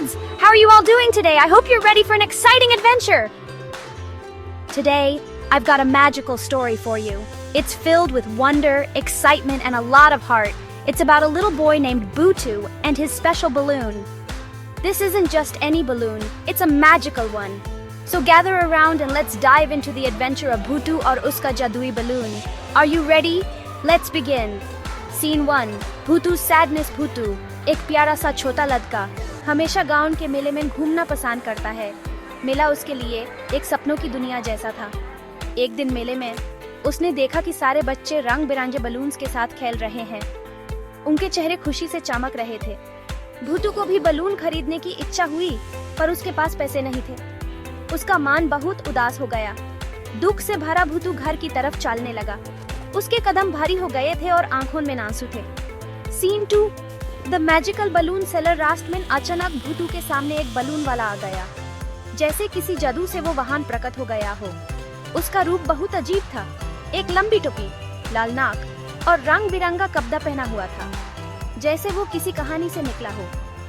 kids! How are you all doing today? I hope you're ready for an exciting adventure! Today, I've got a magical story for you. It's filled with wonder, excitement, and a lot of heart. It's about a little boy named Bhutu and his special balloon. This isn't just any balloon, it's a magical one. So gather around and let's dive into the adventure of Bhutu और उसका जादुई balloon. Are you ready? Let's begin. Scene 1. Bhutu's sadness. Bhutu, एक प्यारा सा छोटा लड़का, हमेशा गांव के मेले में घूमना पसंद करता है। मेला उसके लिए एक सपनों की दुनिया जैसा था। एक दिन मेले में उसने देखा कि सारे बच्चे रंग बिरंगे बलून्स के साथ खेल रहे हैं। उनके चेहरे खुशी से चमक रहे थे। भूतू को भी बलून खरीदने की इच्छा हुई, पर उसके पास पैसे नहीं थे। उसका मन बहुत उदास हो गया। दुख से भरा भूतू घर की तरफ चलने लगा। उसके कदम भारी हो गए थे और आंखों में आंसू थे। Scene 2. The magical balloon seller. रास्ते में अचानक भूतू के सामने एक बलून वाला आ गया। जैसे किसी जादू से वो वाहन प्रकट हो गया हो। उसका रूप बहुत अजीब था। एक लंबी टोपी, लाल नाक और रंग बिरंगा कपड़ा पहना हुआ था, जैसे वो किसी कहानी से निकला हो।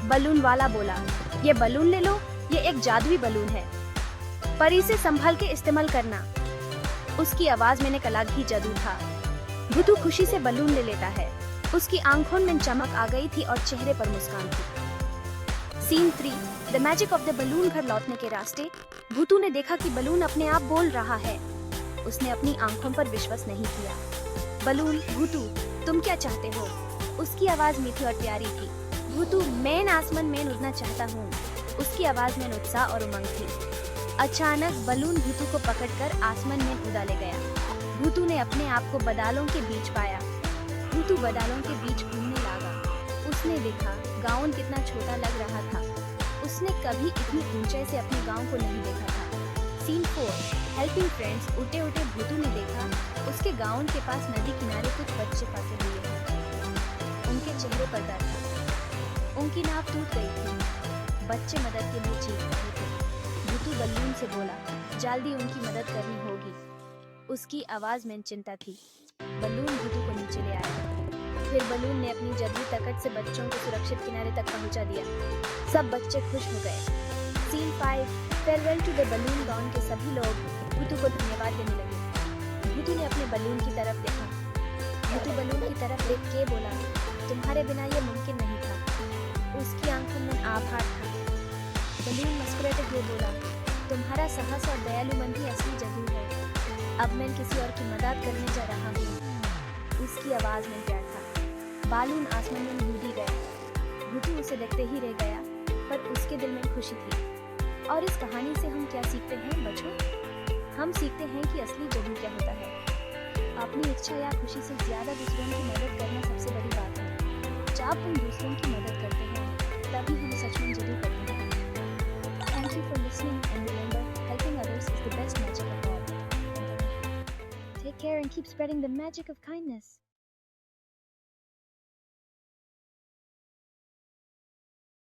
बलून वाला बोला, ये बलून ले लो, ये एक जादुई बलून है, पर इसे संभल के इस्तेमाल करना। उसकी आवाज में एक अलग ही जादू था। भूतू खुशी से बलून ले लेता है। उसकी आंखों में चमक आ गई थी और चेहरे पर मुस्कान थी। Scene 3. The magic of the balloon. घर लौटने के रास्ते भूतू ने देखा कि बलून अपने आप बोल रहा है। उसने अपनी आंखों पर विश्वास नहीं किया। बलून, भूतू, तुम क्या चाहते हो? उसकी आवाज मीठी और प्यारी थी। भूतू, मैं आसमान में उड़ना चाहता हूँ। उसकी आवाज में उत्साह और उमंग थी। अचानक बलून भूतू को पकड़कर आसमान में उड़ा ले गया। भूतू ने अपने आप को बादलों के बीच पाया। भूतू बादलों के बीच घूमने लगा। उसने देखा गांव कितना छोटा लग रहा था। उसने कभी इतनी ऊंचाई से अपने गांव को नहीं देखा था। सीन 4. Helping friends. उठे उठे भूतू ने देखा उसके गांव के पास नदी किनारे कुछ बच्चे फंसे हुए हैं। उनके चेहरे पर डर था। उनकी नाव टूट गई थी। बच्चे मदद के लिए चीख रहे थे। भूतू बलून से बोला, जल्दी उनकी मदद करनी होगी। उसकी आवाज में चिंता थी। बलून भूतू को नीचे ले आया। फिर बलून ने अपनी जादुई ताकत से बच्चों को सुरक्षित किनारे तक पहुंचा दिया। सब बच्चे खुश हो गए। Scene 5. Farewell to the balloon. गांव के सभी लोग भूतू को धन्यवाद देने लगे। भूतू ने अपने बलून की तरफ देखा। भूतू बलून की तरफ देख के बोला, तुम्हारे बिना ये मुमकिन नहीं था। उसकी आंखों में आभार था। बलून मुस्कुराते हुए बोला, तुम्हारा साहस और दयालुमन ही असली जादू है। अब मैं किसी और की मदद करने जा रहा हूँ। उसकी आवाज में प्यार था। बालून आसमान में उड़ गया। भूतू उसे देखते ही रह गया, पर उसके दिल में खुशी थी। और इस कहानी से हम क्या सीखते हैं बच्चों? हम सीखते हैं कि असली जादू क्या होता है। अपनी इच्छा या खुशी से ज्यादा दूसरों की मदद करना सबसे बड़ी बात है। जब हम दूसरों की मदद करते हैं, तभी हम सच में जादू करते हैं। Thank you for listening, and remember, helping others is the best magic of all. Take care and keep spreading the magic of kindness.